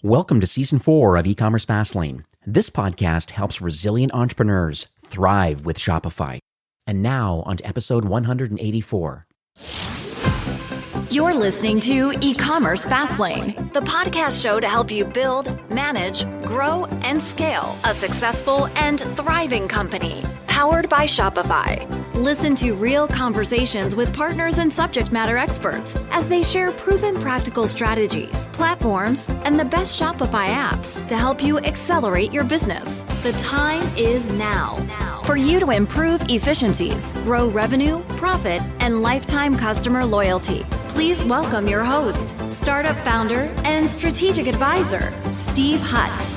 Welcome to Season 4 of E-Commerce Fastlane. This podcast helps resilient entrepreneurs thrive with Shopify. And now, on to episode 184. You're listening to E-Commerce Fastlane, the podcast show to help you build, manage, grow, and scale a successful and thriving company, powered by Shopify. Listen to real conversations with partners and subject matter experts as they share proven practical strategies, platforms, and the best Shopify apps to help you accelerate your business. The time is now for you to improve efficiencies, grow revenue, profit, and lifetime customer loyalty. Please welcome your host, startup founder and strategic advisor, Steve Hutt.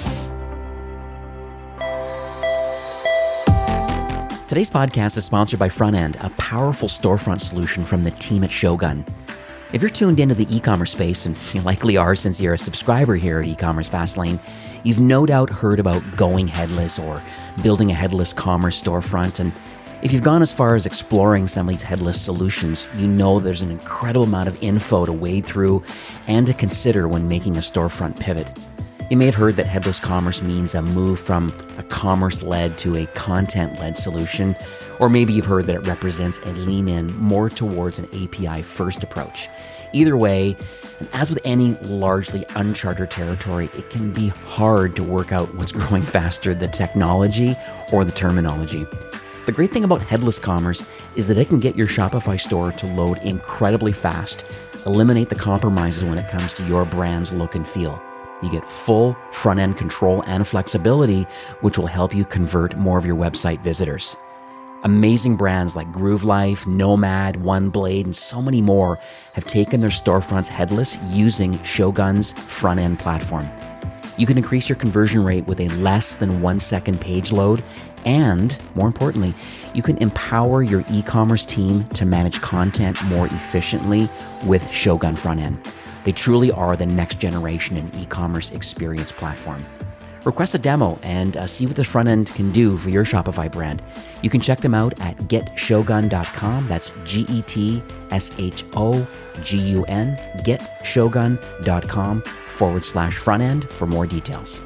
Today's podcast is sponsored by Frontend, a powerful storefront solution from the team at Shogun. If you're tuned into the e-commerce space, and you likely are since you're a subscriber here at E-Commerce Fastlane, you've no doubt heard about going headless or building a headless commerce storefront. And if you've gone as far as exploring some of these headless solutions, you know there's an incredible amount of info to wade through and to consider when making a storefront pivot. You may have heard that headless commerce means a move from a commerce-led to a content-led solution, or maybe you've heard that it represents a lean-in more towards an API-first approach. Either way, and as with any largely uncharted territory, it can be hard to work out what's growing faster, the technology or the terminology. The great thing about headless commerce is that it can get your Shopify store to load incredibly fast, eliminate the compromises when it comes to your brand's look and feel. You get full front-end control and flexibility, which will help you convert more of your website visitors. Amazing brands like Groove Life, Nomad, OneBlade, and so many more have taken their storefronts headless using Shogun's front-end platform. You can increase your conversion rate with a less than 1 second page load, and more importantly, you can empower your e-commerce team to manage content more efficiently with Shogun front-end. They truly are the next generation in e-commerce experience platform. Request a demo and see what this front end can do for your Shopify brand. You can check them out at getshogun.com. That's GETSHOGUN, getshogun.com/front end for more details.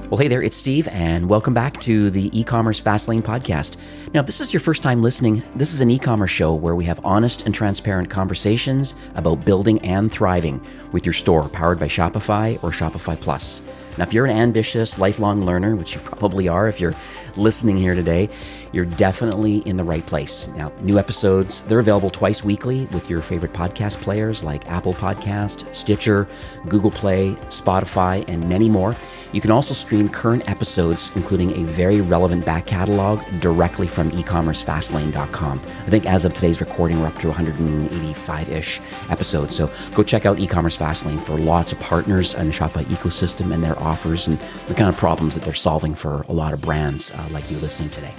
Well, hey there, it's Steve, and welcome back to the E-Commerce Fastlane podcast. Now, if this is your first time listening, this is an e-commerce show where we have honest and transparent conversations about building and thriving with your store powered by Shopify or Shopify Plus. Now, if you're an ambitious, lifelong learner, which you probably are if you're listening here today, you're definitely in the right place. Now, new episodes, they're available twice weekly with your favorite podcast players like Apple Podcast, Stitcher, Google Play, Spotify, and many more. You can also stream current episodes, including a very relevant back catalog, directly from ecommercefastlane.com. I think as of today's recording, we're up to 185-ish episodes. So go check out E-Commerce Fastlane for lots of partners in the Shopify ecosystem and their offers and the kind of problems that they're solving for a lot of brands like you listening today.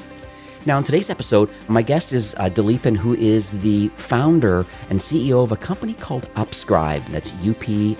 Now, in today's episode, my guest is Dileepan, who is the founder and CEO of a company called Upscribe. That's UpscribeE,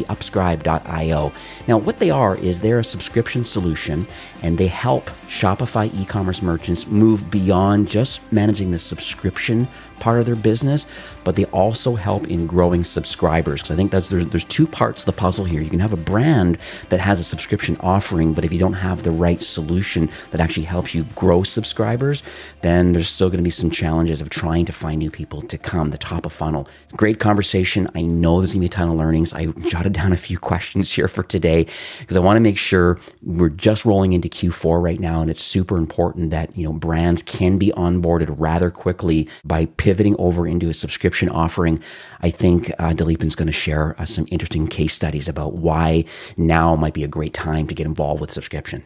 upscribe.io. Now, what they are is they're a subscription solution, and they help Shopify e-commerce merchants move beyond just managing the subscription part of their business, but they also help in growing subscribers. Because I think there's two parts of the puzzle here. You can have a brand that has a subscription offering, but if you don't have the right solution that actually helps you grow subscribers, then there's still going to be some challenges of trying to find new people to come, the top of funnel. Great conversation. I know there's going to be a ton of learnings. I jotted down a few questions here for today because I want to make sure we're just rolling into Q4 right now, and it's super important that brands can be onboarded rather quickly by pivoting over into a subscription offering. I think Dileepan's going to share some interesting case studies about why now might be a great time to get involved with subscription.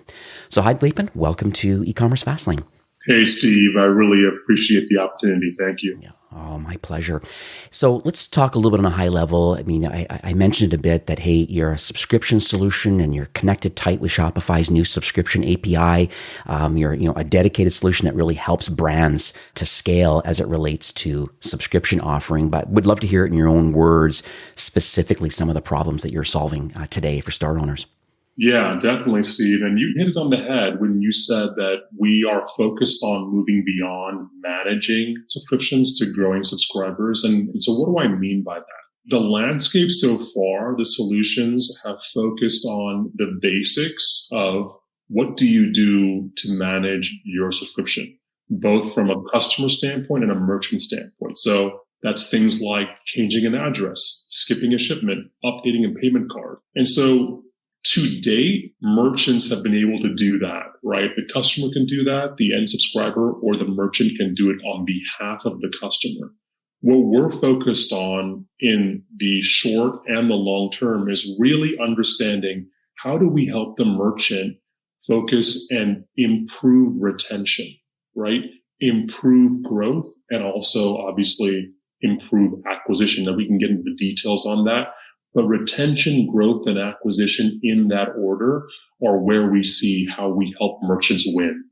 So hi, Dileepan. Welcome to E-Commerce Fastlane. Hey, Steve. I really appreciate the opportunity. Thank you. Yeah. Oh, my pleasure. So let's talk a little bit on a high level. I mean, I mentioned a bit that, hey, you're a subscription solution and you're connected tight with Shopify's new subscription API. You're a dedicated solution that really helps brands to scale as it relates to subscription offering. But would love to hear it in your own words, specifically some of the problems that you're solving today for store owners. Yeah, definitely, Steve. And you hit it on the head when you said that we are focused on moving beyond managing subscriptions to growing subscribers. And so what do I mean by that? The landscape so far, the solutions have focused on the basics of what do you do to manage your subscription, both from a customer standpoint and a merchant standpoint. So that's things like changing an address, skipping a shipment, updating a payment card. And so to date, merchants have been able to do that, right? The customer can do that, the end subscriber or the merchant can do it on behalf of the customer. What we're focused on in the short and the long term is really understanding how do we help the merchant focus and improve retention, right? Improve growth and also obviously improve acquisition. Now we can get into the details on that. But retention, growth, and acquisition in that order are where we see how we help merchants win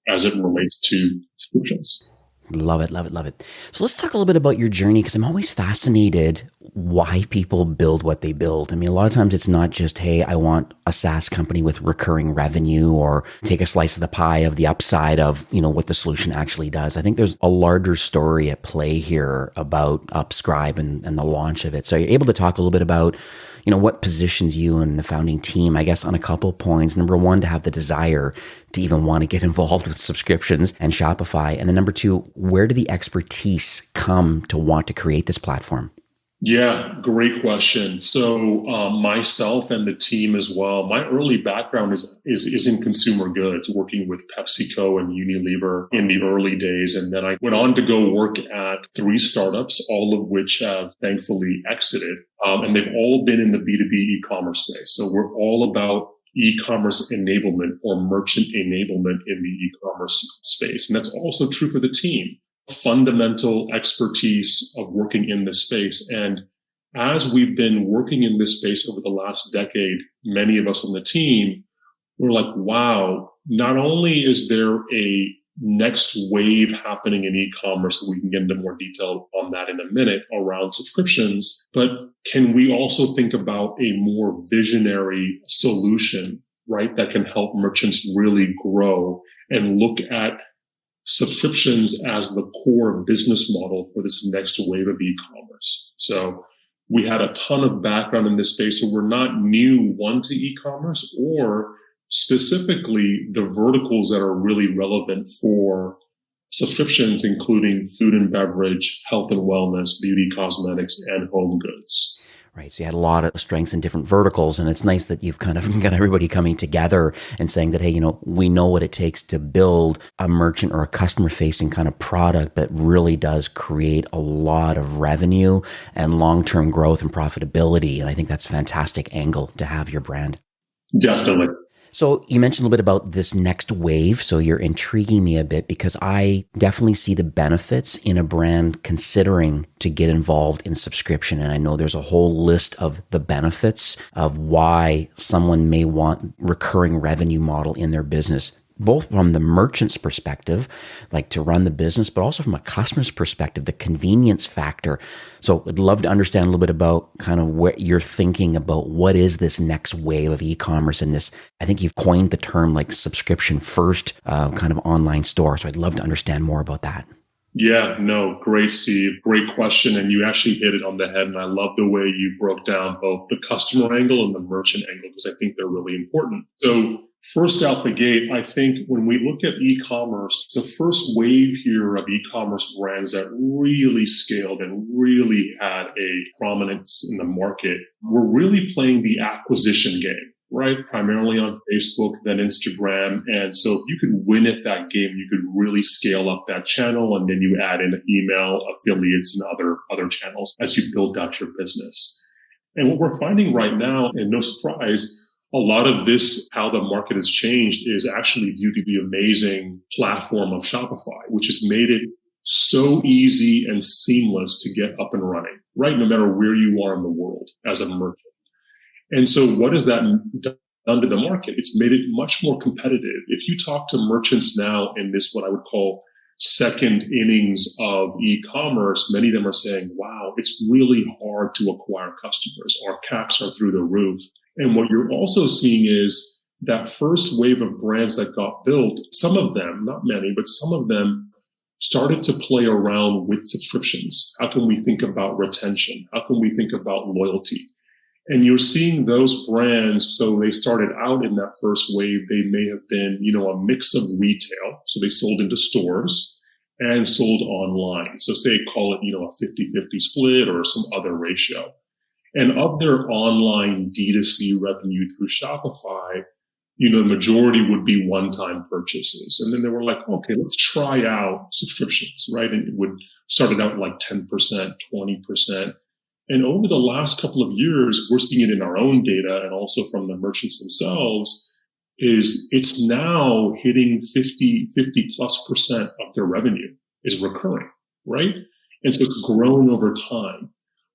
as it relates to subscriptions. Love it, love it, love it. So let's talk a little bit about your journey, because I'm always fascinated why people build what they build. I mean, a lot of times it's not just, hey, I want a SaaS company with recurring revenue, or take a slice of the pie of the upside of, what the solution actually does. I think there's a larger story at play here about Upscribe and the launch of it. So you're able to talk a little bit about what positions you and the founding team, I guess, on a couple of points. Number one, to have the desire to even want to get involved with subscriptions and Shopify. And then number two, where did the expertise come to want to create this platform? Yeah, great question. So myself and the team as well, my early background is in consumer goods, working with PepsiCo and Unilever in the early days. And then I went on to go work at 3 startups, all of which have thankfully exited. And they've all been in the B2B e-commerce space. So we're all about e-commerce enablement or merchant enablement in the e-commerce space. And that's also true for the team. Fundamental expertise of working in this space. And as we've been working in this space over the last decade, many of us on the team were like, wow, not only is there a next wave happening in e-commerce, and we can get into more detail on that in a minute around subscriptions, but can we also think about a more visionary solution, right, that can help merchants really grow and look at subscriptions as the core business model for this next wave of e-commerce. So we had a ton of background in this space, so we're not new, one, to e-commerce, or specifically the verticals that are really relevant for subscriptions, including food and beverage, health and wellness, beauty, cosmetics, and home goods. Right. So you had a lot of strengths in different verticals, and it's nice that you've kind of got everybody coming together and saying that, hey, we know what it takes to build a merchant or a customer facing kind of product that really does create a lot of revenue and long-term growth and profitability. And I think that's a fantastic angle to have your brand. Definitely. So you mentioned a little bit about this next wave. So you're intriguing me a bit, because I definitely see the benefits in a brand considering to get involved in subscription. And I know there's a whole list of the benefits of why someone may want recurring revenue model in their business, both from the merchant's perspective, like to run the business, but also from a customer's perspective, the convenience factor. So I'd love to understand a little bit about kind of what you're thinking about what is this next wave of e-commerce and this, I think you've coined the term like subscription first kind of online store. So I'd love to understand more about that. Yeah, no, great, Steve. Great question. And you actually hit it on the head. And I love the way you broke down both the customer angle and the merchant angle, because I think they're really important. So first out the gate, I think when we look at e-commerce, the first wave here of e-commerce brands that really scaled and really had a prominence in the market were really playing the acquisition game, right? Primarily on Facebook, then Instagram. And so if you could win at that game, you could really scale up that channel. And then you add in email, affiliates, and other channels as you build out your business. And what we're finding right now, and no surprise, a lot of this, how the market has changed, is actually due to the amazing platform of Shopify, which has made it so easy and seamless to get up and running, right? No matter where you are in the world as a merchant. And so what has that done to the market? It's made it much more competitive. If you talk to merchants now in this, what I would call second innings of e-commerce, many of them are saying, wow, it's really hard to acquire customers. Our CACs are through the roof. And what you're also seeing is that first wave of brands that got built, some of them, not many, but some of them started to play around with subscriptions. How can we think about retention? How can we think about loyalty? And you're seeing those brands, so they started out in that first wave, they may have been, a mix of retail. So they sold into stores and sold online. So say, call it, a 50-50 split or some other ratio. And of their online D2C revenue through Shopify, the majority would be one-time purchases. And then they were like, okay, let's try out subscriptions, right? And it would start out like 10%, 20%. And over the last couple of years, we're seeing it in our own data and also from the merchants themselves, is it's now hitting 50+% of their revenue is recurring, right? And so it's grown over time.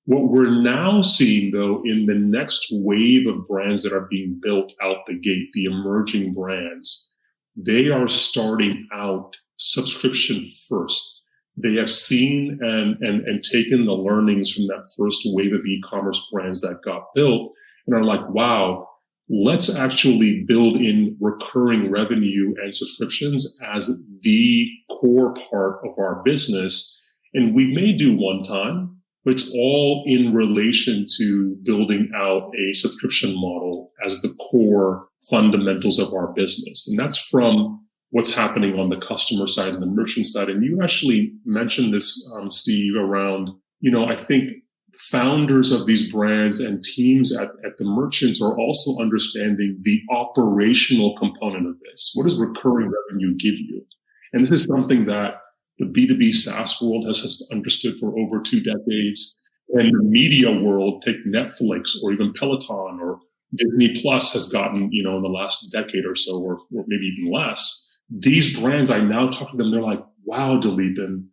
What we're now seeing, though, in the next wave of brands that are being built out the gate, the emerging brands, they are starting out subscription first. They have seen and taken the learnings from that first wave of e-commerce brands that got built and are like, wow, let's actually build in recurring revenue and subscriptions as the core part of our business. And we may do one time, but it's all in relation to building out a subscription model as the core fundamentals of our business. And that's from what's happening on the customer side and the merchant side. And you actually mentioned this, Steve, around, I think founders of these brands and teams at the merchants are also understanding the operational component of this. What does recurring revenue give you? And this is something that the B2B SaaS world has understood for over 2 decades. And the media world, take Netflix or even Peloton or Disney Plus has gotten, in the last decade or so, or maybe even less. These brands, I now talk to them, they're like, wow, Dileepan,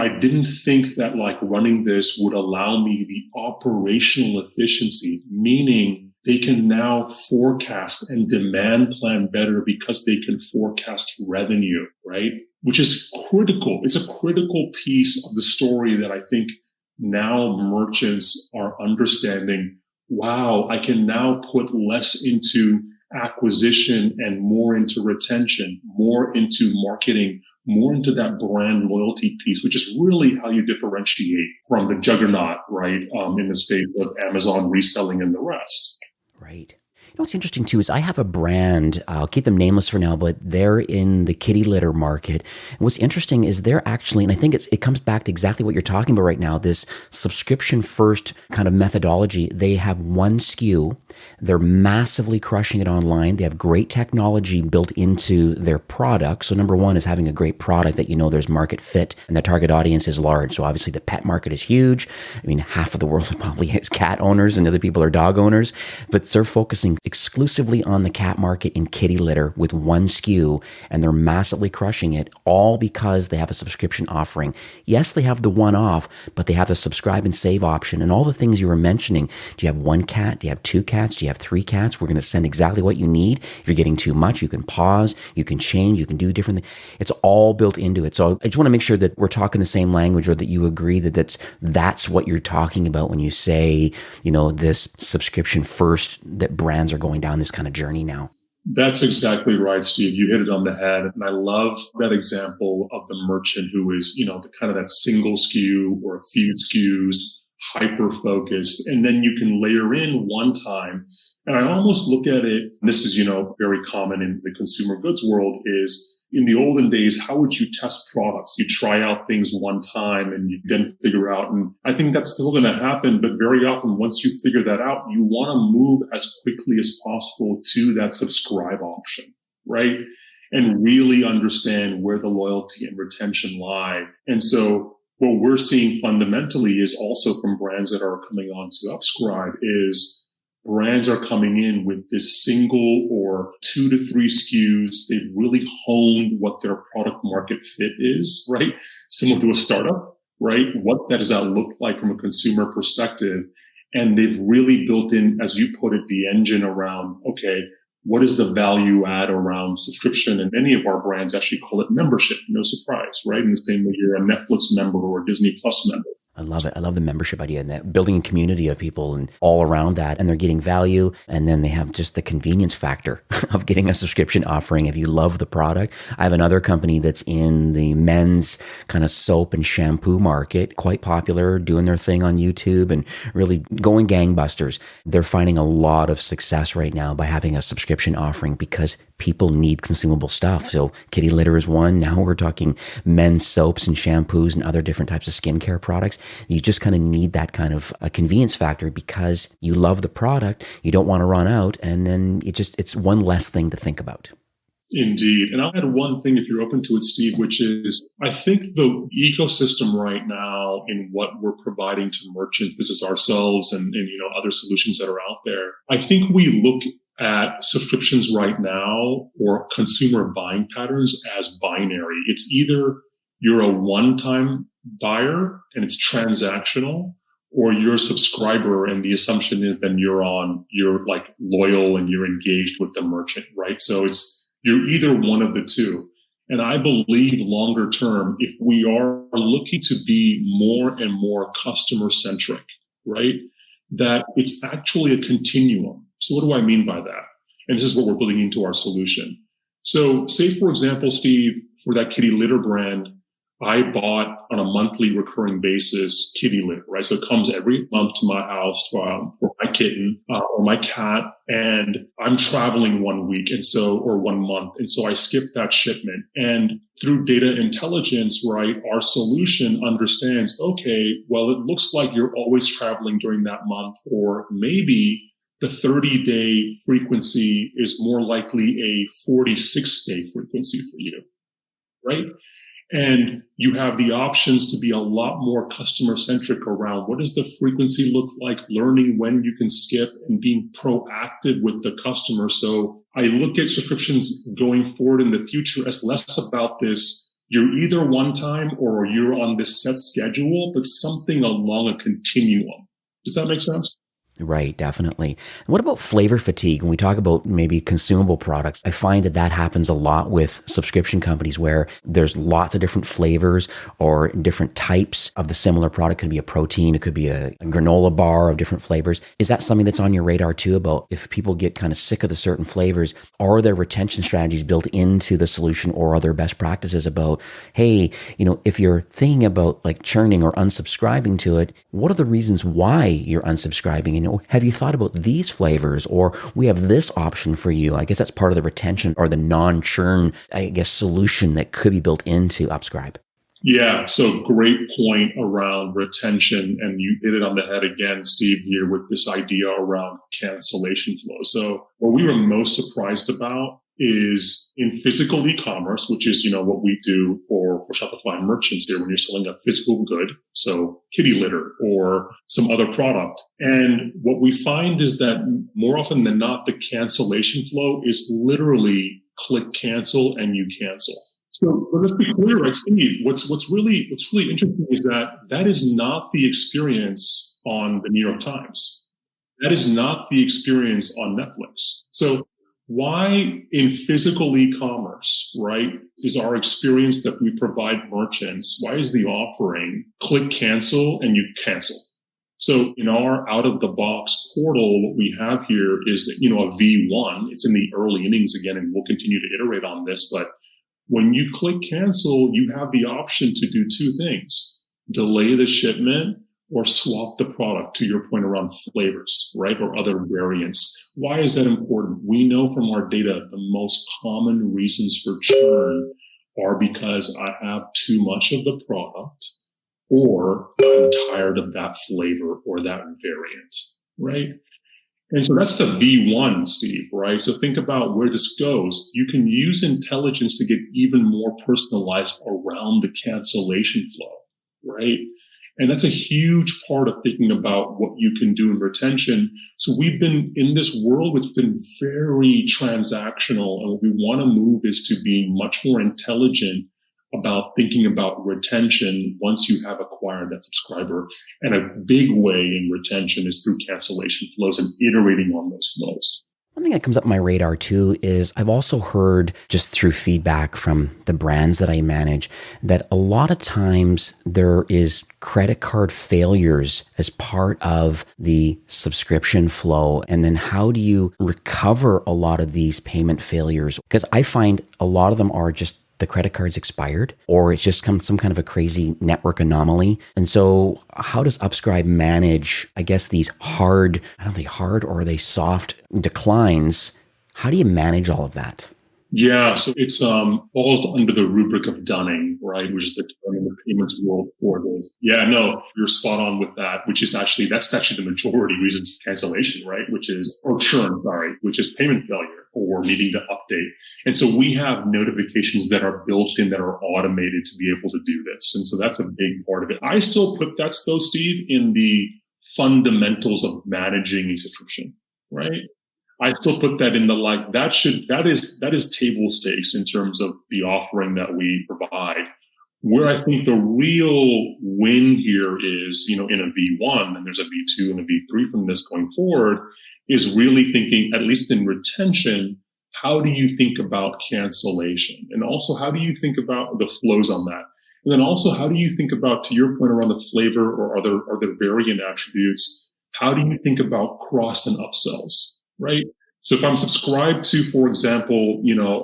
I didn't think that like running this would allow me the operational efficiency, meaning they can now forecast and demand plan better because they can forecast revenue, right? Which is critical. It's a critical piece of the story that I think now merchants are understanding. Wow, I can now put less into acquisition and more into retention, more into marketing, more into that brand loyalty piece, which is really how you differentiate from the juggernaut, right? In the space of Amazon reselling and the rest. Right. What's interesting too is I have a brand, I'll keep them nameless for now, but they're in the kitty litter market. And what's interesting is they're actually, and I think it comes back to exactly what you're talking about right now, this subscription first kind of methodology. They have one SKU. They're massively crushing it online. They have great technology built into their product. So number one is having a great product that there's market fit and the target audience is large. So obviously the pet market is huge. I mean, half of the world probably is cat owners and other people are dog owners, but they're focusing exclusively on the cat market in kitty litter with one SKU, and they're massively crushing it, all because they have a subscription offering. Yes, they have the one-off, but they have the subscribe and save option and all the things you were mentioning. Do you have one cat? Do you have 2 cats? Do you have 3 cats? We're going to send exactly what you need. If you're getting too much, you can pause, you can change, you can do different things. It's all built into it. So I just want to make sure that we're talking the same language, or that you agree that that's what you're talking about when you say, this subscription first, that brands are going down this kind of journey now. That's exactly right, Steve. You hit it on the head. And I love that example of the merchant who is, the kind of that single SKU or a few SKUs, hyper-focused. And then you can layer in one time. And I almost look at it, this is, very common in the consumer goods world, is in the olden days, how would you test products? You try out things one time and you then figure out. And I think that's still going to happen. But very often, once you figure that out, you want to move as quickly as possible to that subscribe option, right? And really understand where the loyalty and retention lie. And so what we're seeing fundamentally is also from brands that are coming on to Upscribe is brands are coming in with this single or 2 to 3 SKUs. They've really honed what their product market fit is, right? Similar to a startup, right? What does that look like from a consumer perspective? And they've really built in, as you put it, the engine around, okay, what is the value add around subscription? And many of our brands actually call it membership. No surprise, right? In the same way you're a Netflix member or a Disney Plus member. I love it. I love the membership idea and that building a community of people and all around that, and they're getting value. And then they have just the convenience factor of getting a subscription offering if you love the product. I have another company that's in the men's kind of soap and shampoo market, quite popular, doing their thing on YouTube and really going gangbusters. They're finding a lot of success right now by having a subscription offering because people need consumable stuff. So kitty litter is one. Now we're talking men's soaps and shampoos and other different types of skincare products. You just kind of need that kind of a convenience factor because you love the product. You don't want to run out. And then it's one less thing to think about. Indeed. And I'll add one thing if you're open to it, Steve, which is I think the ecosystem right now in what we're providing to merchants, this is ourselves and other solutions that are out there. I think we look at subscriptions right now or consumer buying patterns as binary. It's either you're a one-time buyer and it's transactional, or you're a subscriber and the assumption is then you're like loyal and you're engaged with the merchant, right? So you're either one of the two. And I believe longer term, if we are looking to be more and more customer centric, right, that it's actually a continuum. So what do I mean by that? And this is what we're building into our solution. So say, for example, Steve, for that kitty litter brand, I bought on a monthly recurring basis kitty litter, right? So it comes every month to my house for my kitten or my cat, and I'm traveling 1 week or 1 month. And so I skip that shipment. And through data intelligence, right, our solution understands, okay, well, it looks like you're always traveling during that month, or maybe the 30-day frequency is more likely a 46-day frequency for you, right? And you have the options to be a lot more customer centric around what does the frequency look like, learning when you can skip and being proactive with the customer. So I look at subscriptions going forward in the future as less about this. You're either one time or you're on this set schedule, but something along a continuum. Does that make sense? Right, definitely. What about flavor fatigue? When we talk about maybe consumable products, I find that happens a lot with subscription companies where there's lots of different flavors or different types of the similar product. It could be a protein, it could be a granola bar of different flavors. Is that something that's on your radar too, about if people get kind of sick of the certain flavors, are there retention strategies built into the solution, or are there best practices about, hey, if you're thinking about like churning or unsubscribing to it, what are the reasons why you're unsubscribing? Have you thought about these flavors, or we have this option for you? I guess that's part of the retention or the non-churn, solution that could be built into Upscribe. Yeah. So great point around retention. And you hit it on the head again, Steve, here with this idea around cancellation flow. So what we were most surprised about is in physical e-commerce, which is, what we do for Shopify merchants here when you're selling a physical good, so kitty litter or some other product. And what we find is that more often than not, the cancellation flow is literally click cancel and you cancel. So let's be clear, right, Steve? What's really interesting is that is not the experience on the New York Times. That is not the experience on Netflix. So why in physical e-commerce, right, is our experience that we provide merchants, why is the offering click cancel and you cancel? So in our out-of-the-box portal, what we have here is, a V1. It's in the early innings again, and we'll continue to iterate on this. But when you click cancel, you have the option to do two things: delay the shipment or swap the product, to your point around flavors, right, or other variants. Why is that important? We know from our data the most common reasons for churn are because I have too much of the product, or I'm tired of that flavor or that variant, right? And so that's the V1, Steve, right? So think about where this goes. You can use intelligence to get even more personalized around the cancellation flow, right? And that's a huge part of thinking about what you can do in retention. So we've been in this world which has been very transactional, and what we want to move is to be much more intelligent about thinking about retention once you have acquired that subscriber. And a big way in retention is through cancellation flows and iterating on those flows. One thing that comes up on my radar too is I've also heard just through feedback from the brands that I manage that a lot of times there is credit card failures as part of the subscription flow. And then how do you recover a lot of these payment failures? Because I find a lot of them are just the credit card's expired, or it's just some kind of a crazy network anomaly. And so how does Upscribe manage, I guess, these hard, I don't know, hard or are they soft declines? How do you manage all of that? Yeah, so it's falls under the rubric of dunning, right? Which is the term in the payments world for those. Yeah, no, you're spot on with that, which is actually, that's actually the majority reasons for cancellation, right? Or churn, sorry, which is payment failure or needing to update. And so we have notifications that are built in that are automated to be able to do this. And so that's a big part of it. I still put that though, Steve, in the fundamentals of managing a subscription, right? I still put that in the that is table stakes in terms of the offering that we provide. Where I think the real win here is, in a V1, and there's a V2 and a V3 from this going forward, is really thinking, at least in retention, how do you think about cancellation? And also, how do you think about the flows on that? And then also, how do you think about, to your point around the flavor or other variant attributes, how do you think about cross and upsells? Right? So if I'm subscribed to, for example,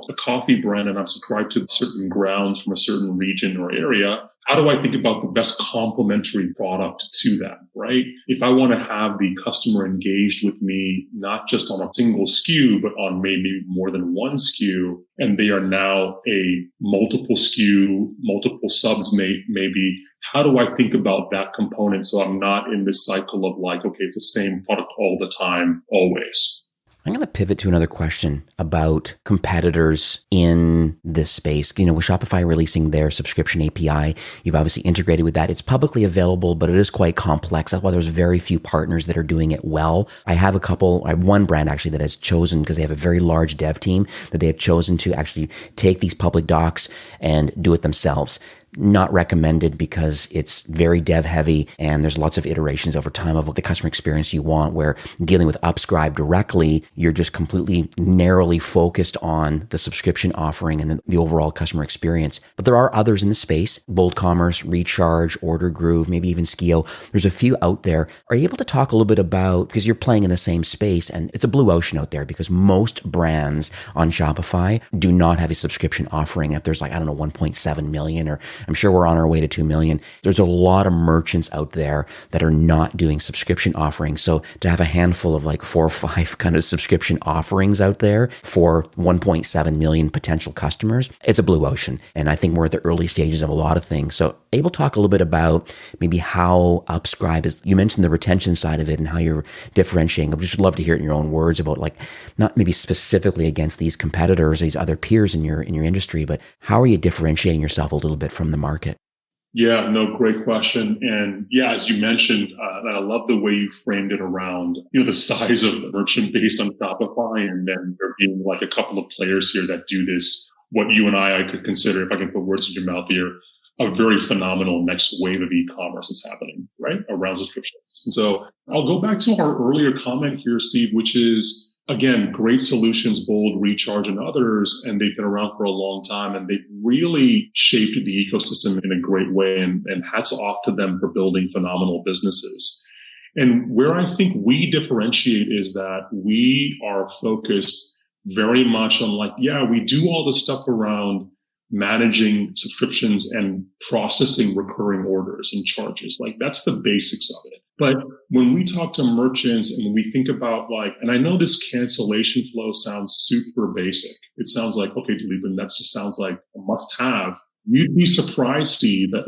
a coffee brand and I'm subscribed to certain grounds from a certain region or area, how do I think about the best complementary product to that, right? If I want to have the customer engaged with me, not just on a single SKU, but on maybe more than one SKU, and they are now a multiple SKU, multiple subs maybe, how do I think about that component so I'm not in this cycle of okay, it's the same product all the time, always? I'm going to pivot to another question about competitors in this space. With Shopify releasing their subscription API, you've obviously integrated with that. It's publicly available, but it is quite complex. That's why there's very few partners that are doing it well. I have one brand actually that has chosen, because they have a very large dev team, that they have chosen to actually take these public docs and do it themselves. Not recommended because it's very dev heavy and there's lots of iterations over time of what the customer experience you want, where dealing with Upscribe directly, you're just completely narrowly focused on the subscription offering and the overall customer experience. But there are others in the space: BlogGet, Recharge, Order Groove, maybe even Skio. There's a few out there. Are you able to talk a little bit about, because you're playing in the same space and it's a blue ocean out there, because most brands on Shopify do not have a subscription offering. If there's 1.7 million, or I'm sure we're on our way to 2 million. There's a lot of merchants out there that are not doing subscription offerings. So to have a handful of 4 or 5 kind of subscription offerings out there for 1.7 million potential customers, it's a blue ocean. And I think we're at the early stages of a lot of things. So able to talk a little bit about maybe how Upscribe is, you mentioned the retention side of it and how you're differentiating. I just love to hear it in your own words about not maybe specifically against these competitors, these other peers in your industry, but how are you differentiating yourself a little bit from the market? Yeah, no, great question. And yeah, as you mentioned, and I love the way you framed it around, the size of the merchant base on Shopify, and then there being a couple of players here that do this, what you and I could consider, if I can put words in your mouth here, a very phenomenal next wave of e-commerce that's happening, right, around subscriptions. And so I'll go back to our earlier comment here, Steve, which is, again, great solutions, Bold, Recharge, and others, and they've been around for a long time, and they've really shaped the ecosystem in a great way, and hats off to them for building phenomenal businesses. And where I think we differentiate is that we are focused very much on we do all the stuff around managing subscriptions and processing recurring orders and charges. That's the basics of it. But when we talk to merchants and when we think about and I know this cancellation flow sounds super basic. It sounds okay, Dilip, and that just sounds like a must have. You'd be surprised, Steve, at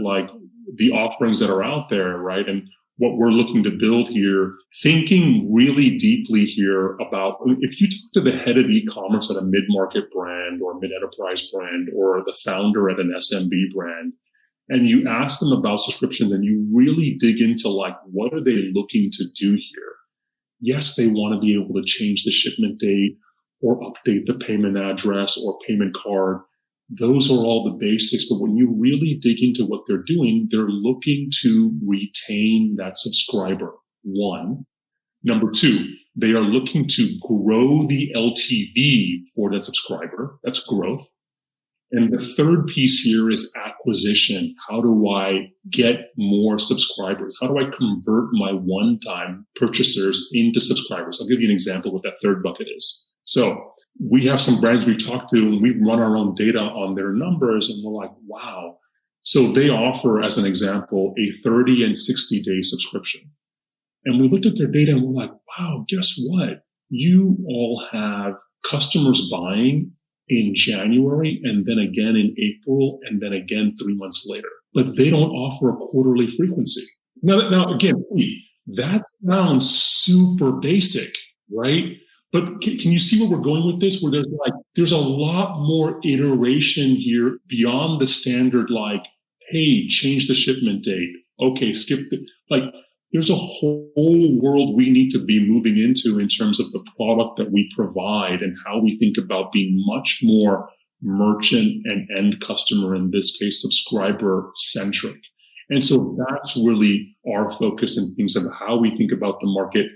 the offerings that are out there, right? And what we're looking to build here, thinking really deeply here about, if you talk to the head of e-commerce at a mid-market brand or mid-enterprise brand or the founder at an SMB brand, and you ask them about subscriptions and you really dig into what are they looking to do here? Yes, they want to be able to change the shipment date or update the payment address or payment card. Those are all the basics. But when you really dig into what they're doing, they're looking to retain that subscriber. One. Number two, They are looking to grow the LTV for that subscriber. That's growth. And the third piece here is acquisition. How do I get more subscribers? How do I convert my one-time purchasers into subscribers? I'll give you an example of what that third bucket is. So we have some brands we've talked to, and we run our own data on their numbers, and we're like, wow. So they offer, as an example, a 30 and 60-day subscription. And we looked at their data and we're like, wow, guess what? You all have customers buying in January and then again in April and then again 3 months later. But they don't offer a quarterly frequency. Now again, that sounds super basic, right? But can you see where we're going with this? Where there's a lot more iteration here beyond the standard, hey, change the shipment date. Okay, skip there's a whole world we need to be moving into in terms of the product that we provide and how we think about being much more merchant and end customer, in this case, subscriber centric. And so that's really our focus in things of how we think about the market,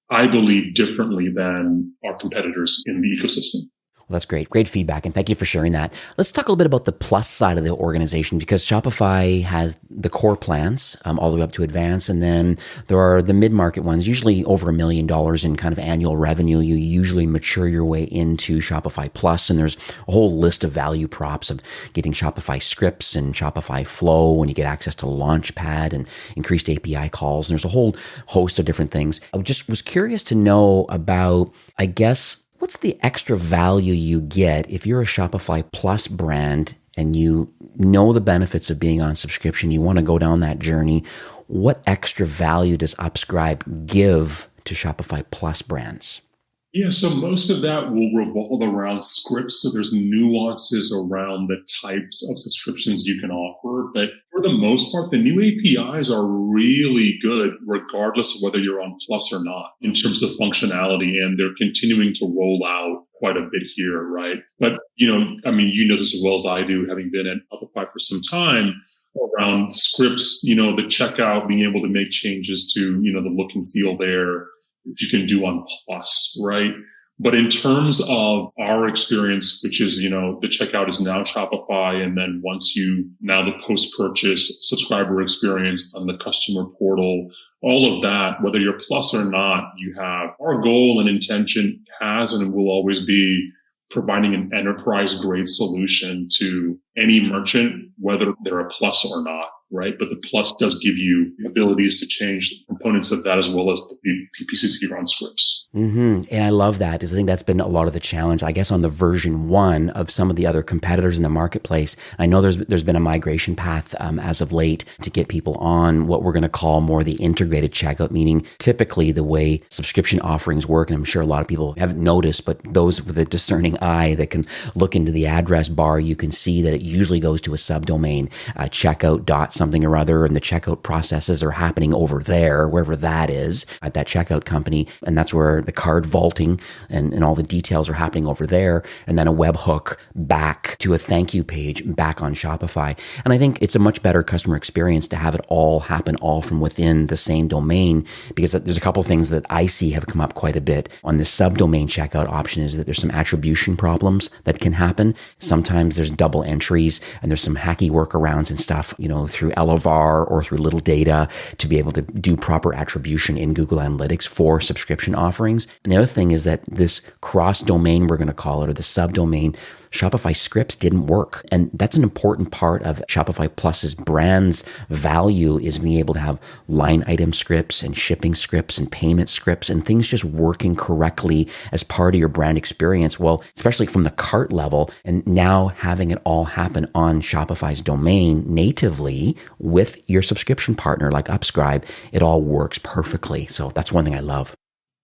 I believe, differently than our competitors in the ecosystem. Well, that's great. Great feedback. And thank you for sharing that. Let's talk a little bit about the plus side of the organization, because Shopify has the core plans all the way up to advanced. And then there are the mid-market ones, usually over $1 million in kind of annual revenue. You usually mature your way into Shopify Plus. And there's a whole list of value props of getting Shopify scripts and Shopify Flow when you get access to Launchpad and increased API calls. And there's a whole host of different things. I just was curious to know about, I guess, what's the extra value you get if you're a Shopify Plus brand and you know the benefits of being on subscription, you want to go down that journey? What extra value does Upscribe give to Shopify Plus brands? Yeah, so most of that will revolve around scripts. So there's nuances around the types of subscriptions you can offer. But for the most part, the new APIs are really good, regardless of whether you're on Plus or not, in terms of functionality. And they're continuing to roll out quite a bit here, right? But, you know this as well as I do, having been at Shopify for some time, around scripts, the checkout, being able to make changes to, the look and feel there, that you can do on Plus, right? But in terms of our experience, which is, the checkout is now Shopify. And then now the post-purchase subscriber experience on the customer portal, all of that, whether you're Plus or not, you have our goal and intention has and will always be providing an enterprise grade solution to any merchant, whether they're a Plus or not. Right. But the Plus does give you abilities to change the components of that as well as the PPCC run scripts. Mm-hmm. And I love that, because I think that's been a lot of the challenge, I guess, on the version 1 of some of the other competitors in the marketplace. I know there's been a migration path as of late to get people on what we're going to call more the integrated checkout, meaning typically the way subscription offerings work. And I'm sure a lot of people haven't noticed, but those with a discerning eye that can look into the address bar, you can see that it usually goes to a subdomain, checkout. Something or other, and the checkout processes are happening over there, wherever that is at that checkout company. And that's where the card vaulting and all the details are happening over there. And then a webhook back to a thank you page back on Shopify. And I think it's a much better customer experience to have it all happen all from within the same domain, because there's a couple of things that I see have come up quite a bit on the subdomain checkout option is that there's some attribution problems that can happen. Sometimes there's double entries and there's some hacky workarounds and stuff, through Elevar or through Little Data to be able to do proper attribution in Google Analytics for subscription offerings. And the other thing is that this cross-domain, we're going to call it, or the subdomain, Shopify scripts didn't work. And that's an important part of Shopify Plus's brand's value, is being able to have line item scripts and shipping scripts and payment scripts and things just working correctly as part of your brand experience. Well, especially from the cart level, and now having it all happen on Shopify's domain natively with your subscription partner like Upscribe, it all works perfectly. So that's one thing I love.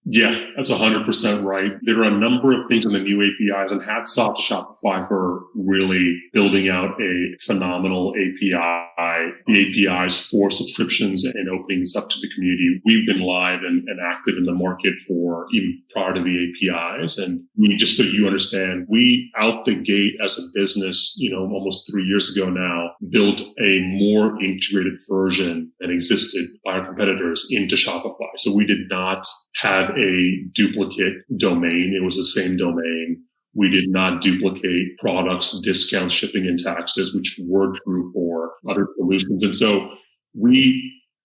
Yeah, that's 100% right. There are a number of things in the new APIs, and hats off to Shopify for really building out a phenomenal API, the APIs for subscriptions and opening this up to the community. We've been live and active in the market for even prior to the APIs. And just so you understand, we out the gate as a business, almost 3 years ago now, built a more integrated version than existed by our competitors into Shopify. So we did not have a duplicate domain. It was the same domain. We did not duplicate products, discounts, shipping, and taxes, which were true for other solutions. And so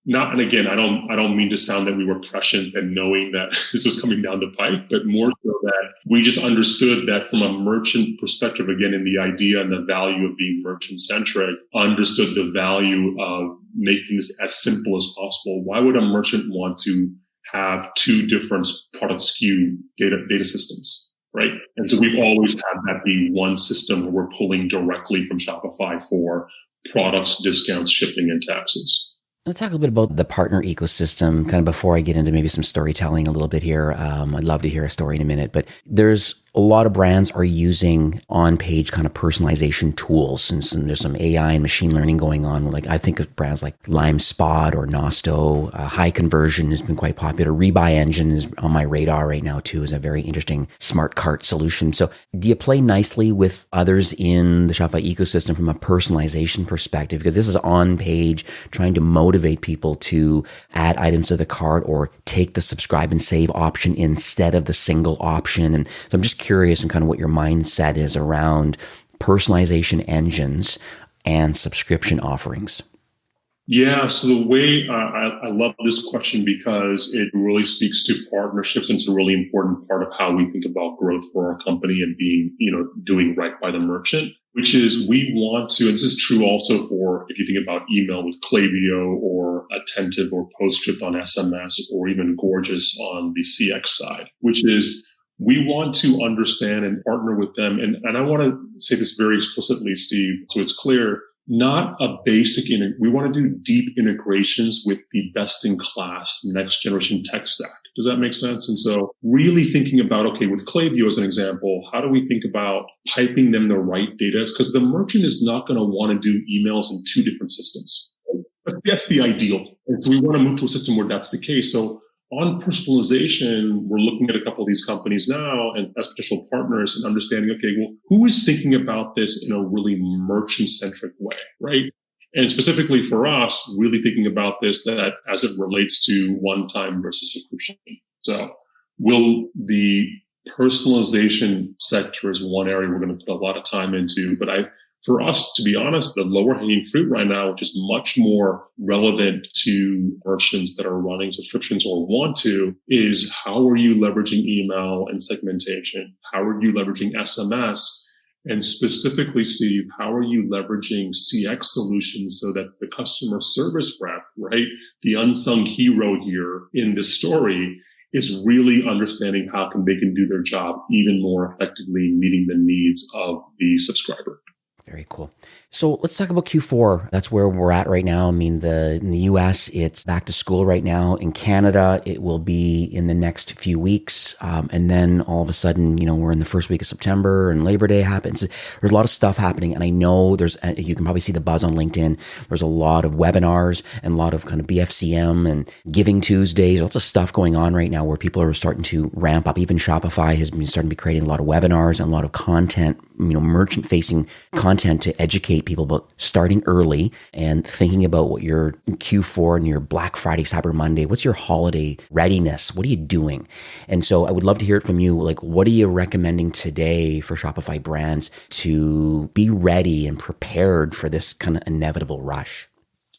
and again, I don't mean to sound that we were prescient and knowing that this was coming down the pipe, but more so that we just understood that from a merchant perspective, again, in the idea and the value of being merchant centric, understood the value of making this as simple as possible. Why would a merchant want to have two different product SKU data systems? Right. And so we've always had that be one system where we're pulling directly from Shopify for products, discounts, shipping, and taxes. Let's talk a little bit about the partner ecosystem kind of before I get into maybe some storytelling a little bit here. I'd love to hear a story in a minute, but there's a lot of brands are using on-page kind of personalization tools, and there's some AI and machine learning going on. Like I think of brands like LimeSpot or Nosto. High Conversion has been quite popular. Rebuy Engine is on my radar right now too, is a very interesting smart cart solution. So do you play nicely with others in the Shopify ecosystem from a personalization perspective? Because this is on-page trying to motivate people to add items to the cart or take the subscribe and save option instead of the single option. And so I'm just curious and kind of what your mindset is around personalization engines and subscription offerings. Yeah, so the way I love this question because it really speaks to partnerships, and it's a really important part of how we think about growth for our company and being, doing right by the merchant, which is we want to, and this is true also for if you think about email with Klaviyo or Attentive or PostScript on SMS or even Gorgeous on the CX side, which is we want to understand and partner with them. And I want to say this very explicitly, Steve, so it's clear, not a basic, we want to do deep integrations with the best in class next generation tech stack. Does that make sense? And so really thinking about, okay, with Klaviyo as an example, how do we think about piping them the right data? Because the merchant is not going to want to do emails in two different systems. That's the ideal. And so we want to move to a system where that's the case. So on personalization, we're looking at a couple of these companies now and as potential partners and understanding, okay, well, who is thinking about this in a really merchant-centric way, right? And specifically for us, really thinking about this that as it relates to one-time versus subscription. So will the personalization sector is one area we're going to put a lot of time into, but for us, to be honest, the lower hanging fruit right now, which is much more relevant to merchants that are running subscriptions or want to, is how are you leveraging email and segmentation? How are you leveraging SMS? And specifically, Steve, how are you leveraging CX solutions so that the customer service rep, right, the unsung hero here in this story, is really understanding how they can do their job even more effectively, meeting the needs of the subscriber. Very cool. So let's talk about Q4. That's where we're at right now. I mean, in the US, it's back to school right now. In Canada, it will be in the next few weeks. And then all of a sudden, we're in the first week of September and Labor Day happens. There's a lot of stuff happening. And I know you can probably see the buzz on LinkedIn. There's a lot of webinars and a lot of kind of BFCM and Giving Tuesdays, lots of stuff going on right now where people are starting to ramp up. Even Shopify has been starting to be creating a lot of webinars and a lot of content, merchant facing content to educate people about starting early and thinking about what your Q4 and your Black Friday, Cyber Monday, what's your holiday readiness? What are you doing? And so I would love to hear it from you. Like, what are you recommending today for Shopify brands to be ready and prepared for this kind of inevitable rush?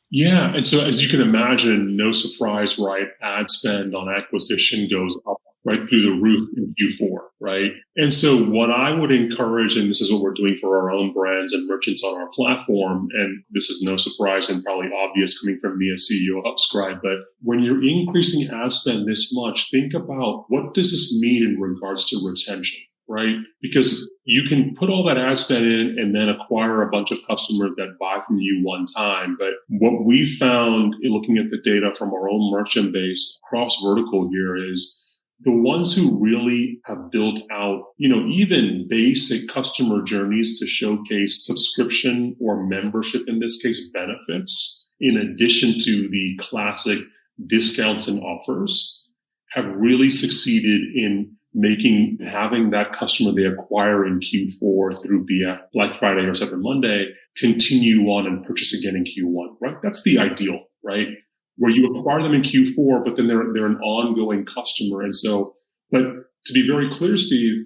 Yeah. And so as you can imagine, no surprise, right? Ad spend on acquisition goes up right through the roof in Q4, right? And so what I would encourage, and this is what we're doing for our own brands and merchants on our platform, and this is no surprise and probably obvious coming from me as CEO of Upscribe, but when you're increasing ad spend this much, think about what does this mean in regards to retention, right? Because you can put all that ad spend in and then acquire a bunch of customers that buy from you one time. But what we found in looking at the data from our own merchant base cross vertical here is the ones who really have built out, even basic customer journeys to showcase subscription or membership, in this case, benefits, in addition to the classic discounts and offers, have really succeeded in having that customer they acquire in Q4 through Black Friday or Cyber Monday continue on and purchase again in Q1, right? That's the ideal, right? where you acquire them in Q4, but then they're an ongoing customer. And so, but to be very clear, Steve,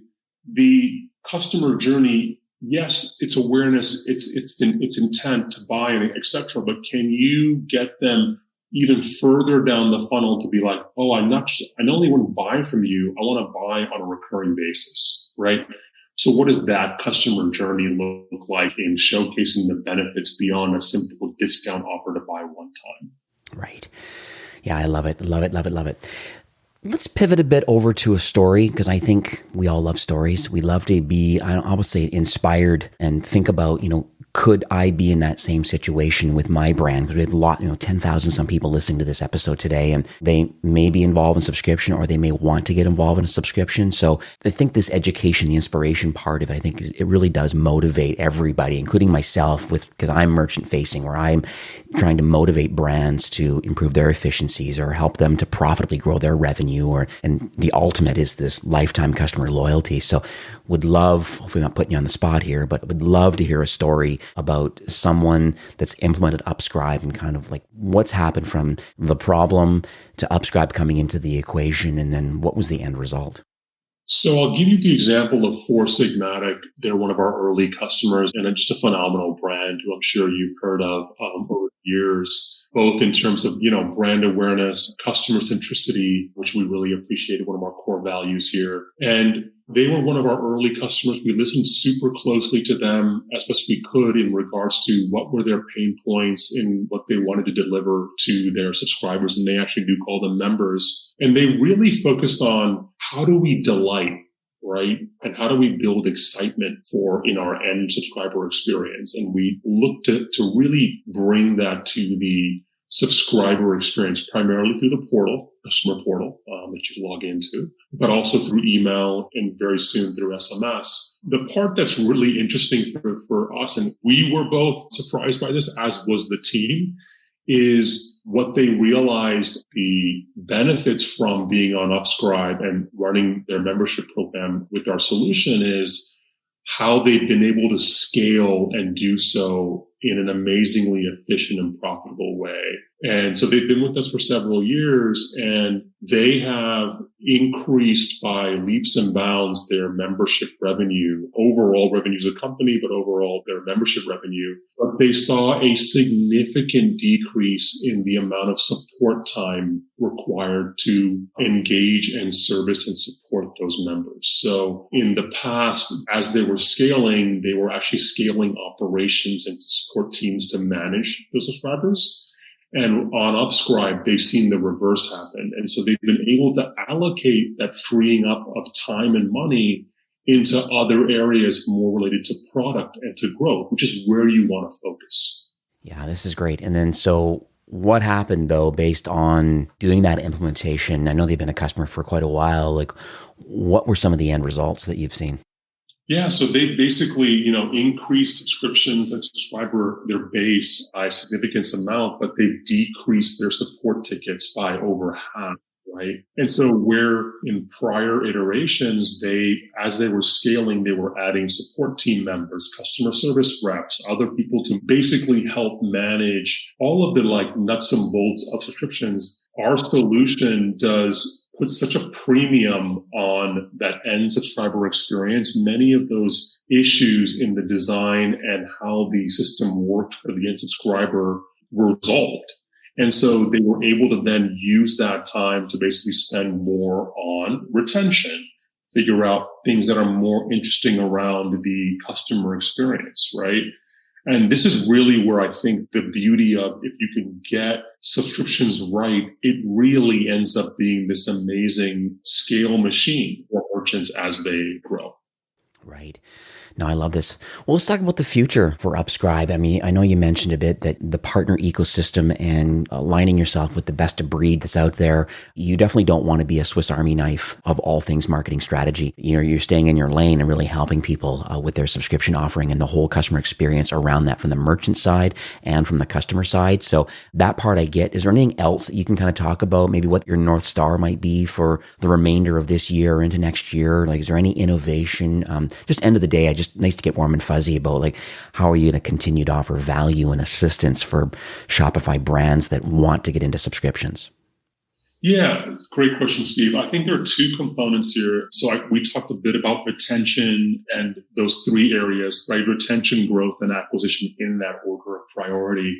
the customer journey, yes, it's awareness, it's intent to buy, and et cetera. But can you get them even further down the funnel to be like, oh, I not only want to buy from you, I want to buy on a recurring basis, right? So what does that customer journey look like in showcasing the benefits beyond a simple discount offer to buy one time? Right. Yeah, I love it. Love it. Love it. Love it. Let's pivot a bit over to a story, because I think we all love stories. We love to be, I would say, inspired and think about, could I be in that same situation with my brand? Because we have a lot, 10,000 some people listening to this episode today, and they may be involved in subscription, or they may want to get involved in a subscription. So I think this education, the inspiration part of it, I think it really does motivate everybody, including myself, because I'm merchant facing, where I'm trying to motivate brands to improve their efficiencies or help them to profitably grow their revenue, and the ultimate is this lifetime customer loyalty. So would love, hopefully I'm not putting you on the spot here, but would love to hear a story about someone that's implemented Upscribe and kind of like what's happened from the problem to Upscribe coming into the equation, and then what was the end result. So I'll give you the example of Sigmatic. They're one of our early customers, and just a phenomenal brand who I'm sure you've heard of over the years, both in terms of, brand awareness, customer centricity, which we really appreciated, one of our core values here. And they were one of our early customers. We listened super closely to them as best we could in regards to what were their pain points and what they wanted to deliver to their subscribers. And they actually do call them members. And they really focused on how do we delight, right? And how do we build excitement in our end subscriber experience? And we looked to really bring that to the subscriber experience, primarily through the portal, customer portal that you log into, but also through email and very soon through SMS. The part that's really interesting for us, and we were both surprised by this, as was the team, is what they realized the benefits from being on Upscribe and running their membership program with our solution is how they've been able to scale and do so in an amazingly efficient and profitable way. And so they've been with us for several years, and they have increased by leaps and bounds their membership revenue, overall revenue as a company, but overall their membership revenue. But they saw a significant decrease in the amount of support time required to engage and service and support those members. So in the past, as they were scaling, they were actually scaling operations and support teams to manage those subscribers. And on Upscribe, they've seen the reverse happen. And so they've been able to allocate that freeing up of time and money into other areas more related to product and to growth, which is where you want to focus. Yeah, this is great. And then so what happened though, based on doing that implementation? I know they've been a customer for quite a while. Like, what were some of the end results that you've seen? Yeah, so they basically, increased subscriptions and their base by a significant amount, but they've decreased their support tickets by over half, right? And so where in prior iterations, as they were scaling, they were adding support team members, customer service reps, other people to basically help manage all of the nuts and bolts of subscriptions. Our solution put such a premium on that end subscriber experience. Many of those issues in the design and how the system worked for the end subscriber were resolved. And so they were able to then use that time to basically spend more on retention, figure out things that are more interesting around the customer experience, right? And this is really where I think the beauty of, if you can get subscriptions right, it really ends up being this amazing scale machine for merchants as they grow. Right. No, I love this. Well, let's talk about the future for Upscribe. I mean, I know you mentioned a bit that the partner ecosystem and aligning yourself with the best of breed that's out there. You definitely don't want to be a Swiss Army knife of all things marketing strategy. You're staying in your lane and really helping people with their subscription offering and the whole customer experience around that from the merchant side and from the customer side. So that part I get. Is there anything else that you can kind of talk about? Maybe what your North Star might be for the remainder of this year into next year? Like, is there any innovation? Just end of the day, I just just nice to get warm and fuzzy about like, how are you going to continue to offer value and assistance for Shopify brands that want to get into subscriptions? Yeah, great question, Steve. I think there are two components here. So we talked a bit about retention and those three areas, right? Retention, growth, and acquisition in that order of priority.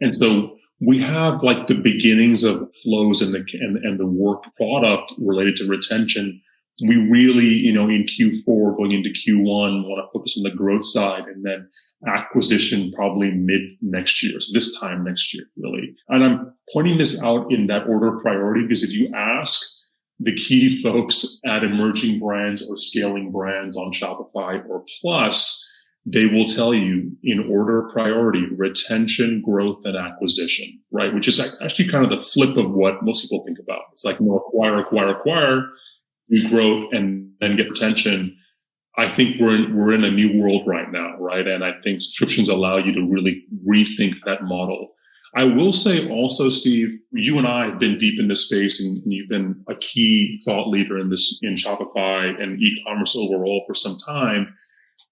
And so we have like the beginnings of flows and the work product related to retention. We really, in Q4 going into Q1, want to focus on the growth side, and then acquisition probably mid next year. So this time next year, really. And I'm pointing this out in that order of priority because if you ask the key folks at emerging brands or scaling brands on Shopify or Plus, they will tell you in order of priority, retention, growth, and acquisition, right? Which is actually kind of the flip of what most people think about. It's like, acquire, do growth, and then get retention. I think we're in a new world right now, right? And I think subscriptions allow you to really rethink that model. I will say also, Steve, you and I have been deep in this space, and you've been a key thought leader in Shopify and e-commerce overall for some time.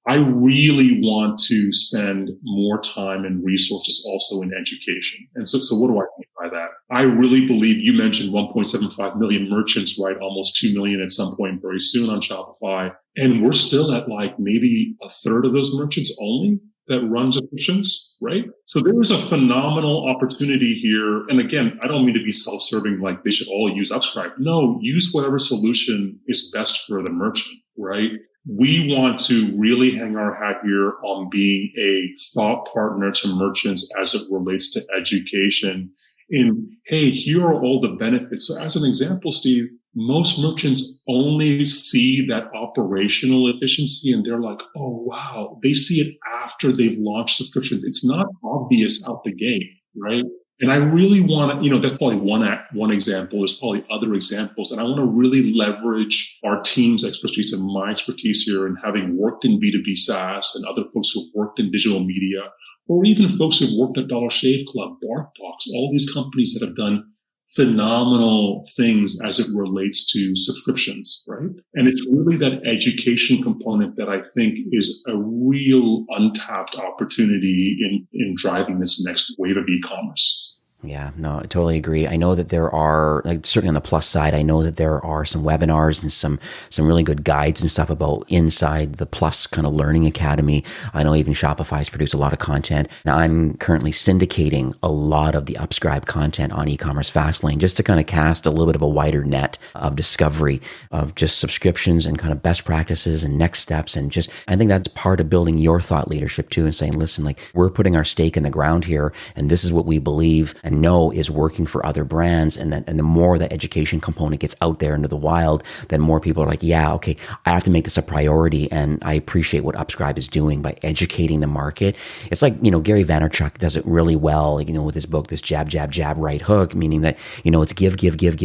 I really want to spend more time and resources also in education. And so what do I mean by that? I really believe you mentioned 1.75 million merchants, right? Almost 2 million at some point very soon on Shopify. And we're still at like maybe a third of those merchants only that run subscriptions, right? So there is a phenomenal opportunity here. And again, I don't mean to be self-serving, like they should all use Upscribe. No, use whatever solution is best for the merchant, right? We want to really hang our hat here on being a thought partner to merchants as it relates to education. And hey, here are all the benefits. So as an example, Steve, most merchants only see that operational efficiency and they're like, oh, wow, they see it after they've launched subscriptions. It's not obvious out the gate, right? And I really want to, that's probably one example. There's probably other examples. And I want to really leverage our team's expertise and my expertise here in having worked in B2B SaaS and other folks who've worked in digital media, or even folks who've worked at Dollar Shave Club, BarkBox, all these companies that have done phenomenal things as it relates to subscriptions, right? And it's really that education component that I think is a real untapped opportunity in driving this next wave of e-commerce. Yeah, no, I totally agree. I know that there are, like, certainly on the Plus side, I know that there are some webinars and some really good guides and stuff about inside the Plus kind of learning academy. I know even Shopify's produced a lot of content. Now I'm currently syndicating a lot of the Upscribe content on Ecommerce Fastlane just to kind of cast a little bit of a wider net of discovery of just subscriptions and kind of best practices and next steps. And just, I think that's part of building your thought leadership too, and saying, listen, like, we're putting our stake in the ground here, and this is what we believe and know is working for other brands. And the more that education component gets out there into the wild, then more people are like, yeah, okay, I have to make this a priority. And I appreciate what Upscribe is doing by educating the market. It's like, Gary Vaynerchuk does it really well, like, with his book, this jab, jab, jab, right hook, meaning that, it's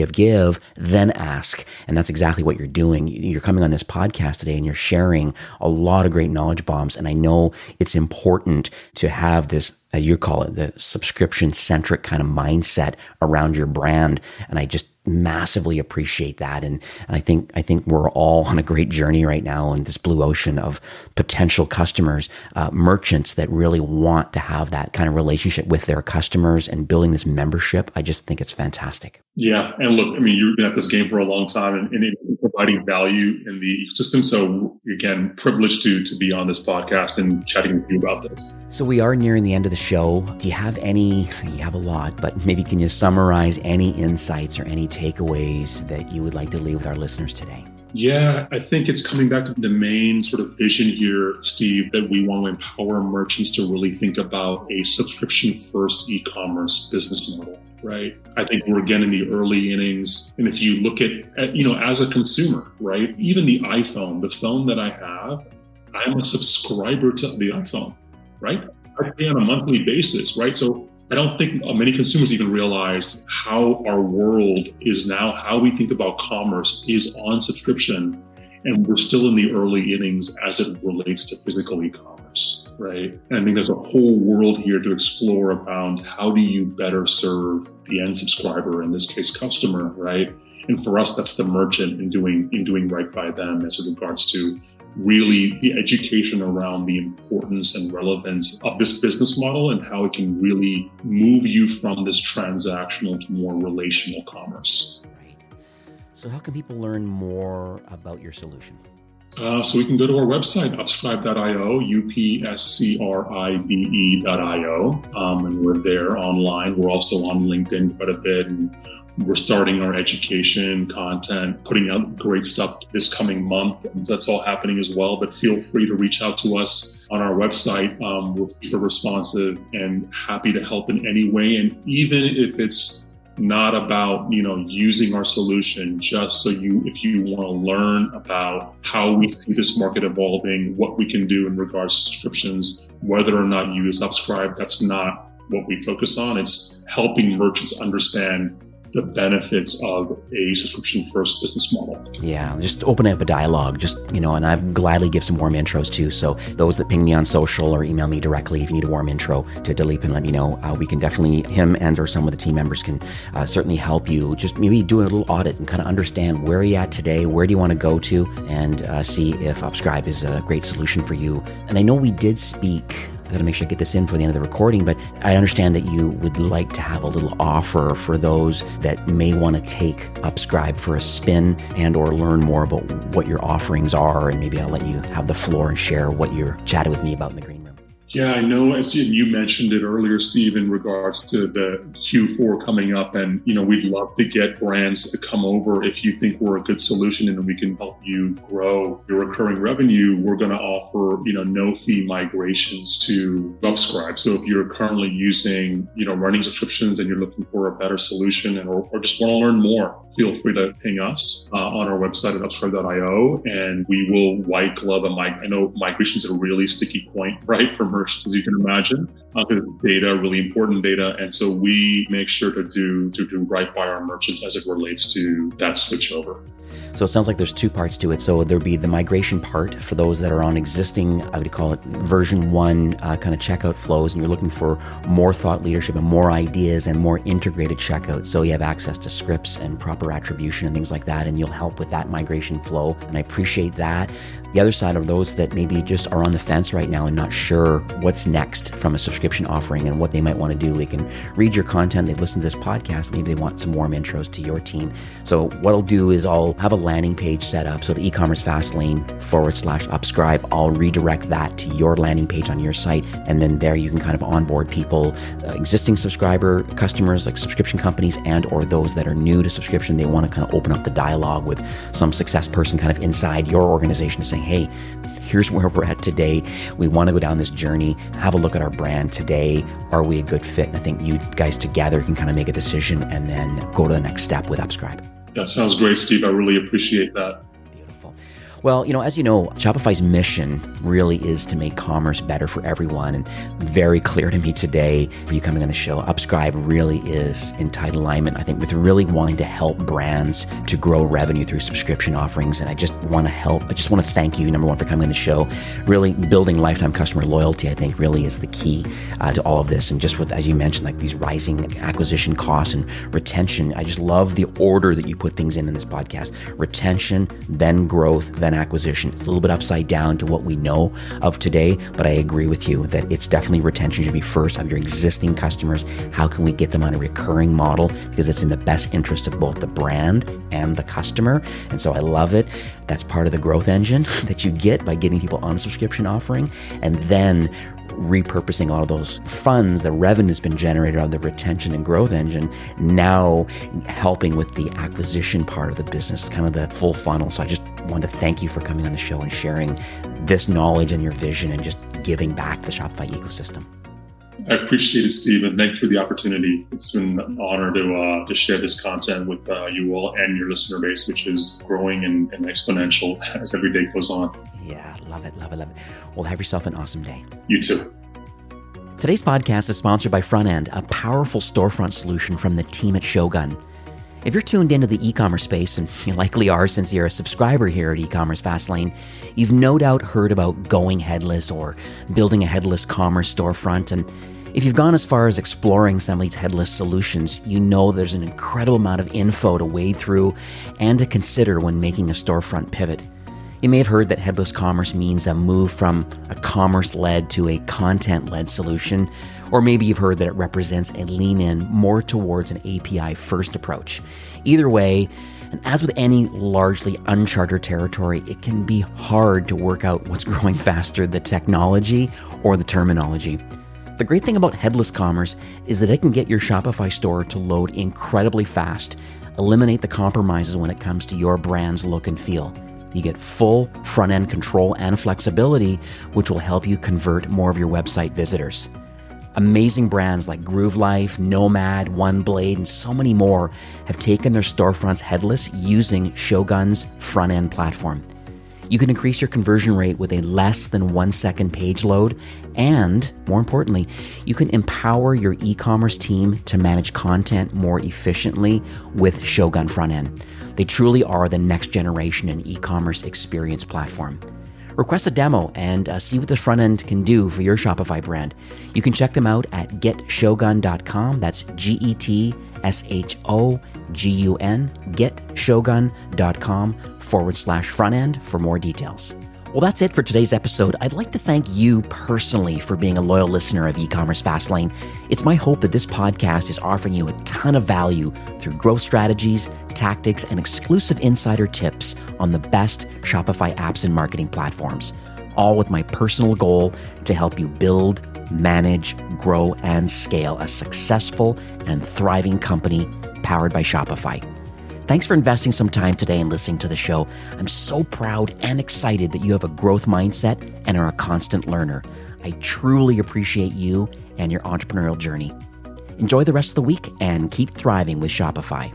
give, then ask. And that's exactly what you're doing. You're coming on this podcast today and you're sharing a lot of great knowledge bombs. And I know it's important to have this, as you call it, the subscription-centric kind of mindset around your brand. And I just massively appreciate that. And I think we're all on a great journey right now in this blue ocean of potential customers, merchants that really want to have that kind of relationship with their customers and building this membership. I just think it's fantastic. Yeah. And look, you've been at this game for a long time and providing value in the ecosystem. So again, privileged to be on this podcast and chatting with you about this. So we are nearing the end of the show. Do you have you have a lot, but maybe can you summarize any insights or any takeaways that you would like to leave with our listeners today? Yeah, I think it's coming back to the main sort of vision here, Steve, that we want to empower merchants to really think about a subscription-first e-commerce business model, right? I think we're again in the early innings. And if you look at as a consumer, right, even the iPhone, the phone that I have, I'm a subscriber to the iPhone, right? I pay on a monthly basis, right? So I don't think many consumers even realize how our world is now, how we think about commerce is on subscription. And we're still in the early innings as it relates to physical e-commerce, right? And I think there's a whole world here to explore around how do you better serve the end subscriber, in this case, customer, right? And for us, that's the merchant in doing right by them as it regards to really the education around the importance and relevance of this business model and how it can really move you from this transactional to more relational commerce. Right. So how can people learn more about your solution? So we can go to our website, upscribe.io, upscribe.io, and we're there online. We're also on LinkedIn quite a bit, and we're starting our education content, putting out great stuff this coming month. That's all happening as well, but feel free to reach out to us on our website. We're super responsive and happy to help in any way. And even if it's not about, using our solution, just so if you want to learn about how we see this market evolving, what we can do in regards to subscriptions, whether or not you use Upscribe, that's not what we focus on. It's helping merchants understand the benefits of a subscription-first business model. Yeah, just open up a dialogue, and I'd gladly give some warm intros too. So those that ping me on social or email me directly if you need a warm intro to Dilip and let me know, we can definitely, him and or some of the team members can certainly help you. Just maybe do a little audit and kind of understand where are you at today, where do you want to go to, and see if Upscribe is a great solution for you. And I know we did speak, I got to make sure I get this in for the end of the recording, but I understand that you would like to have a little offer for those that may want to take Upscribe for a spin and or learn more about what your offerings are. And maybe I'll let you have the floor and share what you're chatting with me about in the green room. Yeah, I know, as you mentioned it earlier, Steve, in regards to the Q4 coming up, and, we'd love to get brands to come over if you think we're a good solution and we can help you grow your recurring revenue. We're going to offer, no fee migrations to Upscribe. So if you're currently using, running subscriptions and you're looking for a better solution or just want to learn more, feel free to ping us on our website at upscribe.io, and we will white glove I know migrations are a really sticky point, right, for merchants, as you can imagine, because it's data, really important data. And so we make sure to do right by our merchants as it relates to that switchover. So it sounds like there's two parts to it. So there'd be the migration part for those that are on existing, I would call it version 1 kind of checkout flows, and you're looking for more thought leadership and more ideas and more integrated checkout. So you have access to scripts and proper attribution and things like that, and you'll help with that migration flow. And I appreciate that. The other side are those that maybe just are on the fence right now and not sure what's next from a subscription offering and what they might want to do. They can read your content, they've listened to this podcast, maybe they want some warm intros to your team. So what I'll do is I'll have a landing page set up. So to Ecommerce Fastlane/Upscribe, I'll redirect that to your landing page on your site. And then there you can kind of onboard people, existing subscriber customers like subscription companies and or those that are new to subscription. They want to kind of open up the dialogue with some success person kind of inside your organization to say, hey, here's where we're at today. We want to go down this journey. Have a look at our brand today. Are we a good fit? And I think you guys together can kind of make a decision and then go to the next step with Upscribe. That sounds great, Steve. I really appreciate that. Beautiful. Well, as you know, Shopify's mission really is to make commerce better for everyone. And very clear to me today for you coming on the show, Upscribe really is in tight alignment, I think, with really wanting to help brands to grow revenue through subscription offerings. And I just want to help. I just want to thank you, number one, for coming on the show. Really building lifetime customer loyalty, I think, really is the key to all of this. And just with, as you mentioned, like these rising acquisition costs and retention, I just love the order that you put things in this podcast. Retention, then growth, then acquisition. It's a little bit upside down to what we know of today, but I agree with you that it's definitely retention should be first of your existing customers. How can we get them on a recurring model? Because it's in the best interest of both the brand and the customer. And so I love it. That's part of the growth engine that you get by getting people on a subscription offering, and then repurposing all of those funds, the revenue that's been generated out of the retention and growth engine, now helping with the acquisition part of the business, kind of the full funnel. So I just want to thank you for coming on the show and sharing this knowledge and your vision and just giving back the Shopify ecosystem. I appreciate it, Steve, and thank you for the opportunity. It's been an honor to share this content with you all and your listener base, which is growing and exponential as every day goes on. Yeah, love it. Well, have yourself an awesome day. You too. Today's podcast is sponsored by Frontend, a powerful storefront solution from the team at Shogun. If you're tuned into the e-commerce space, and you likely are since you're a subscriber here at Ecommerce Fastlane, you've no doubt heard about going headless or building a headless commerce storefront. And if you've gone as far as exploring some of these headless solutions, you know there's an incredible amount of info to wade through and to consider when making a storefront pivot. You may have heard that headless commerce means a move from a commerce-led to a content-led solution, or maybe you've heard that it represents a lean-in more towards an API-first approach. Either way, and as with any largely uncharted territory, it can be hard to work out what's growing faster, the technology or the terminology. The great thing about headless commerce is that it can get your Shopify store to load incredibly fast, eliminate the compromises when it comes to your brand's look and feel. You get full front-end control and flexibility, which will help you convert more of your website visitors. Amazing brands like Groove Life, Nomad, OneBlade, and so many more have taken their storefronts headless using Shogun's front-end platform. You can increase your conversion rate with a less than 1 second page load, and more importantly, you can empower your e-commerce team to manage content more efficiently with Shogun front-end. They truly are the next generation in e-commerce experience platform. Request a demo and see what the front end can do for your Shopify brand. You can check them out at getshogun.com. That's GETSHOGUN, getshogun.com/front end for more details. Well, that's it for today's episode. I'd like to thank you personally for being a loyal listener of E-commerce Fastlane. It's my hope that this podcast is offering you a ton of value through growth strategies, tactics, and exclusive insider tips on the best Shopify apps and marketing platforms, all with my personal goal to help you build, manage, grow, and scale a successful and thriving company powered by Shopify. Thanks for investing some time today and listening to the show. I'm so proud and excited that you have a growth mindset and are a constant learner. I truly appreciate you and your entrepreneurial journey. Enjoy the rest of the week and keep thriving with Shopify.